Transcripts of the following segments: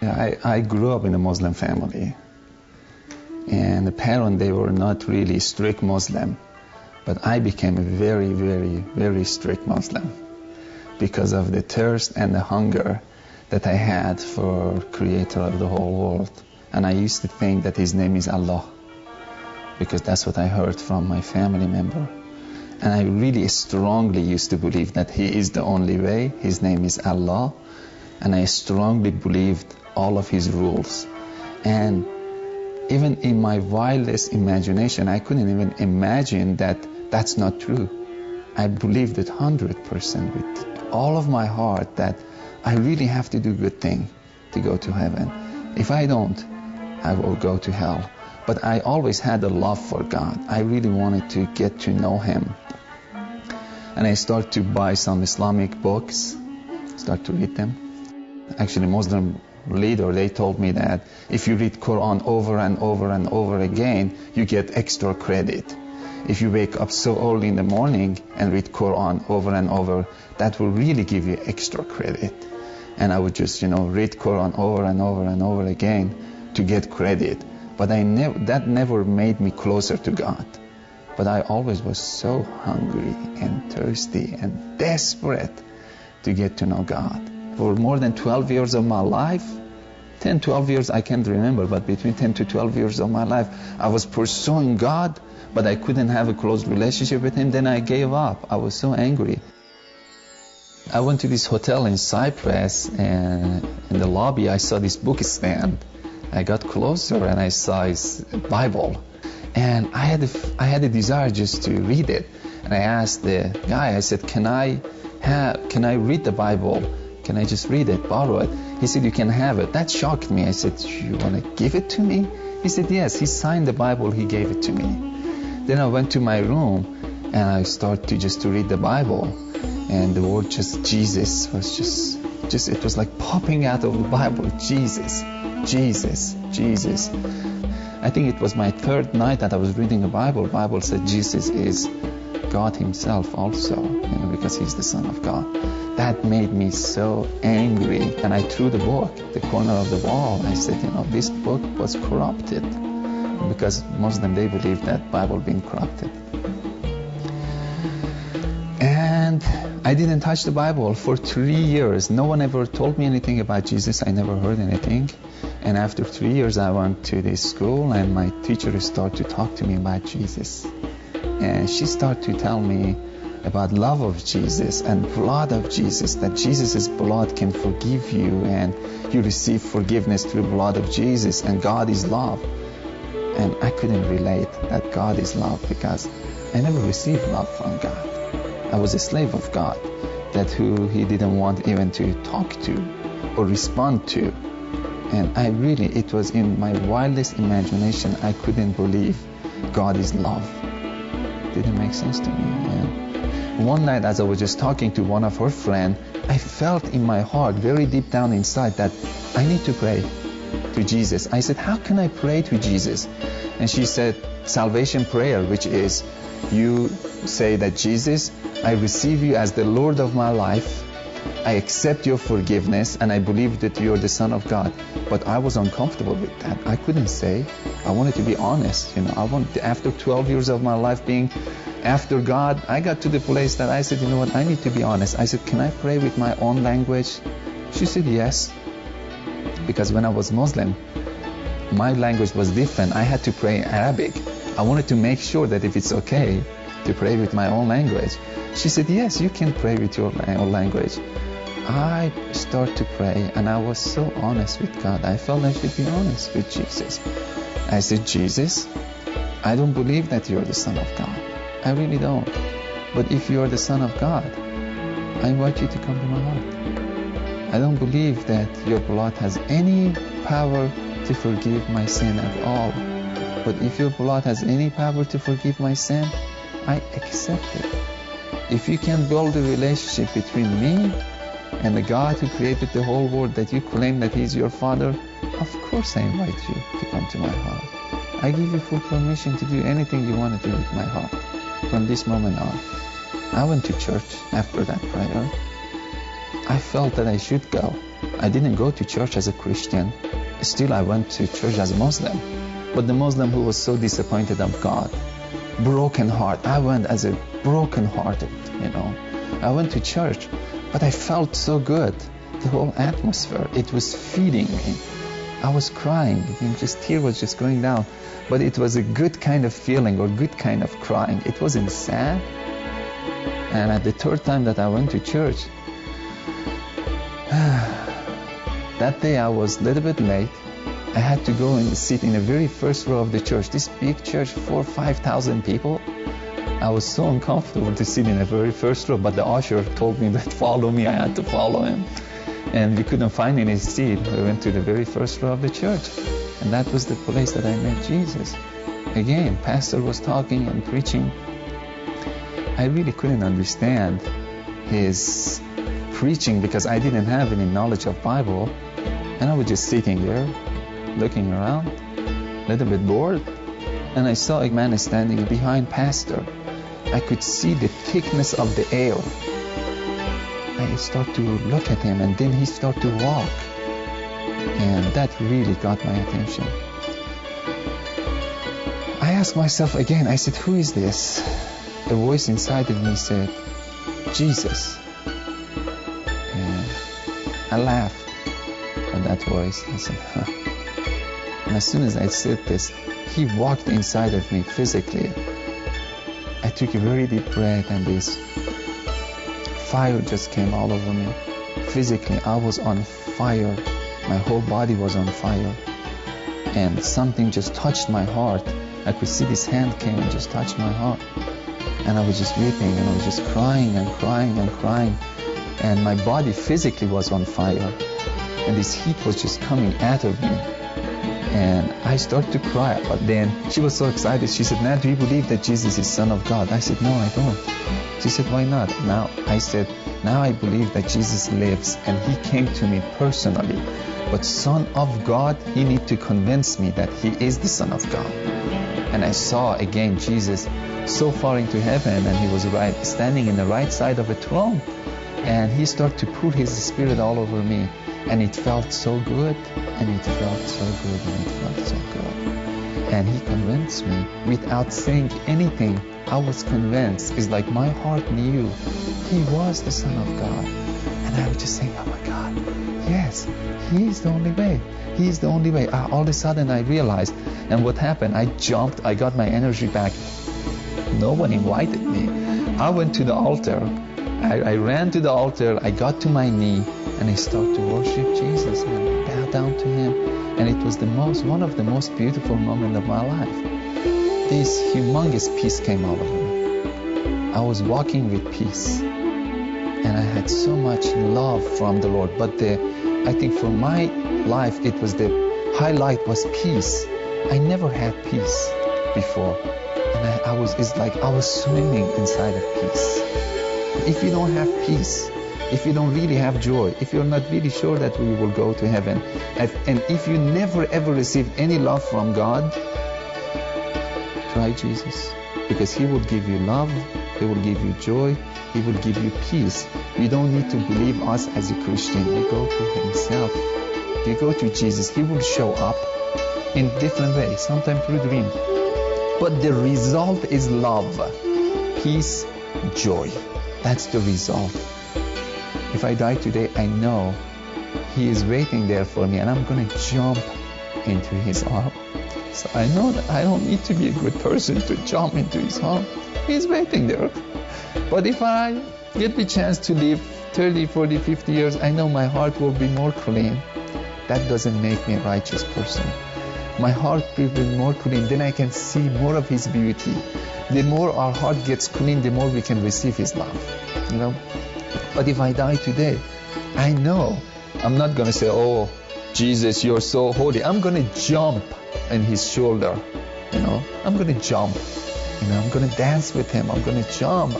Yeah, I grew up in a Muslim family, and the parents, they were not really strict Muslim, but I became a very, very, very strict Muslim because of the thirst and the hunger that I had for Creator of the whole world. And I used to think that His name is Allah, because that's what I heard from my family member. And I really strongly used to believe that He is the only way. His name is Allah, and I strongly believed all of His rules. And even in my wildest imagination, I couldn't even imagine that that's not true. I believed it 100% with all of my heart that I really have to do good thing to go to heaven. If I don't, I will go to hell. But I always had a love for God. I really wanted to get to know Him. And I started to buy some Islamic books, start to read them. Actually, Muslim leader, they told me that if you read Quran over and over and over again, you get extra credit. If you wake up so early in the morning and read Quran over and over, that will really give you extra credit. And I would just, read Quran over and over and over again to get credit. But that never made me closer to God. But I always was so hungry and thirsty and desperate to get to know God. For more than 12 years of my life, 10, 12 years, I can't remember, but between 10 to 12 years of my life, I was pursuing God, but I couldn't have a close relationship with Him. Then I gave up. I was so angry. I went to this hotel in Cyprus, and in the lobby, I saw this book stand. I got closer and I saw His Bible. And I had a desire just to read it. And I asked the guy, I said, can I read the Bible? Can I just read it, borrow it? He said, you can have it. That shocked me. I said, you want to give it to me? He said, yes. He signed the Bible. He gave it to me. Then I went to my room and I started to read the Bible. And the word just Jesus was just it was like popping out of the Bible. Jesus, Jesus, Jesus. I think it was my third night that I was reading the Bible. The Bible said Jesus is God Himself also, because He's the Son of God. That made me so angry. And I threw the book, the corner of the wall. I said, this book was corrupted. Because Muslim, they believe that Bible being corrupted. And I didn't touch the Bible for 3 years. No one ever told me anything about Jesus. I never heard anything. And after 3 years, I went to this school, and my teacher started to talk to me about Jesus. And she started to tell me about love of Jesus and blood of Jesus, that Jesus' blood can forgive you, and you receive forgiveness through the blood of Jesus, and God is love. And I couldn't relate that God is love, because I never received love from God. I was a slave of God, that who He didn't want even to talk to or respond to. And it was in my wildest imagination, I couldn't believe God is love. It didn't make sense to me. Yeah. One night, as I was just talking to one of her friends, I felt in my heart, very deep down inside, that I need to pray to Jesus. I said, how can I pray to Jesus? And she said, salvation prayer, which is, you say that Jesus, I receive you as the Lord of my life. I accept your forgiveness, and I believe that you're the Son of God. But I was uncomfortable with that. I couldn't say. I wanted to be honest. After 12 years of my life being after God, I got to the place that I said, I need to be honest. I said, can I pray with my own language? She said, yes. Because when I was Muslim, my language was different. I had to pray in Arabic. I wanted to make sure that if it's okay to pray with my own language. She said, yes, you can pray with your own language. I started to pray, and I was so honest with God. I felt I should be honest with Jesus. I said, Jesus, I don't believe that you're the Son of God. I really don't. But if you're the Son of God, I invite you to come to my heart. I don't believe that your blood has any power to forgive my sin at all. But if your blood has any power to forgive my sin, I accept it. If you can build a relationship between me and the God who created the whole world, that you claim that He's your Father, of course I invite you to come to my heart. I give you full permission to do anything you want to do with my heart from this moment on. I went to church after that prayer. I felt that I should go. I didn't go to church as a Christian. Still, I went to church as a Muslim. But the Muslim who was so disappointed of God, broken heart. I went as a broken hearted, I went to church, but I felt so good. The whole atmosphere, it was feeding me. I was crying, tear was just going down. But it was a good kind of feeling or good kind of crying. It wasn't sad. And at the third time that I went to church, that day I was a little bit late. I had to go and sit in the very first row of the church. This big church, 4,000 or 5,000 people. I was so uncomfortable to sit in the very first row, but the usher told me that follow me. I had to follow him. And we couldn't find any seat. We went to the very first row of the church. And that was the place that I met Jesus. Again, pastor was talking and preaching. I really couldn't understand his preaching because I didn't have any knowledge of Bible. And I was just sitting there, looking around, a little bit bored. And I saw a man standing behind pastor. I could see the thickness of the air. I started to look at him, and then he started to walk. And that really got my attention. I asked myself again, I said, who is this? A voice inside of me said, Jesus. And I laughed at that voice. I said, huh. And as soon as I said this, he walked inside of me physically. I took a very deep breath, and this fire just came all over me. Physically, I was on fire. My whole body was on fire. And something just touched my heart. I could see this hand came and just touched my heart. And I was just weeping, and I was just crying and crying and crying. And my body physically was on fire. And this heat was just coming out of me. And I started to cry. But then she was so excited. She said, "Now, do you believe that Jesus is Son of God?" I said, "No, I don't." She said, "Why not?" Now I said, "Now I believe that Jesus lives and he came to me personally. But Son of God, he needs to convince me that he is the Son of God." And I saw again Jesus so far into heaven, and he was standing in the right side of a throne. And he started to pour his spirit all over me. And it felt so good, and it felt so good, and it felt so good. And he convinced me without saying anything. I was convinced. It's like my heart knew he was the Son of God. And I was just saying, oh my God, yes, he is the only way. He is the only way. All of a sudden I realized, and what happened, I jumped, I got my energy back. No one invited me. I went to the altar. I ran to the altar. I got to my knee, and I started to worship Jesus and bow down to him. And it was one of the most beautiful moments of my life. This humongous peace came over me. I was walking with peace. And I had so much love from the Lord. But I think for my life, it was the highlight was peace. I never had peace before. And it's like I was swimming inside of peace. If you don't have peace, if you don't really have joy, if you're not really sure that we will go to heaven, and if you never ever receive any love from God, try Jesus. Because he will give you love, he will give you joy, he will give you peace. You don't need to believe us as a Christian. You go to himself. You go to Jesus. He will show up in different ways, sometimes through dreams. But the result is love, peace, joy. That's the result. If I die today, I know he is waiting there for me, and I'm going to jump into his arm. So I know that I don't need to be a good person to jump into his arm. He's waiting there. But if I get the chance to live 30, 40, 50 years, I know my heart will be more clean. That doesn't make me a righteous person. My heart will be more clean, then I can see more of his beauty. The more our heart gets clean, the more we can receive his love. But if I die today, I know I'm not going to say, "Oh, Jesus, you're so holy." I'm going to jump on his shoulder. I'm going to jump. I'm going to dance with him. I'm going to jump.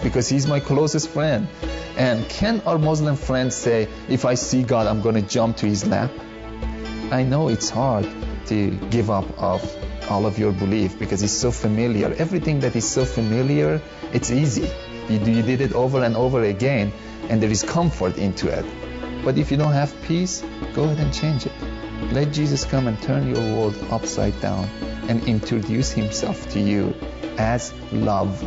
Because he's my closest friend. And can our Muslim friends say, if I see God, I'm going to jump to his lap? I know it's hard to give up of all of your belief because it's so familiar. Everything that is so familiar, it's easy. You did it over and over again, and there is comfort into it. But if you don't have peace, go ahead and change it. Let Jesus come and turn your world upside down and introduce himself to you as love.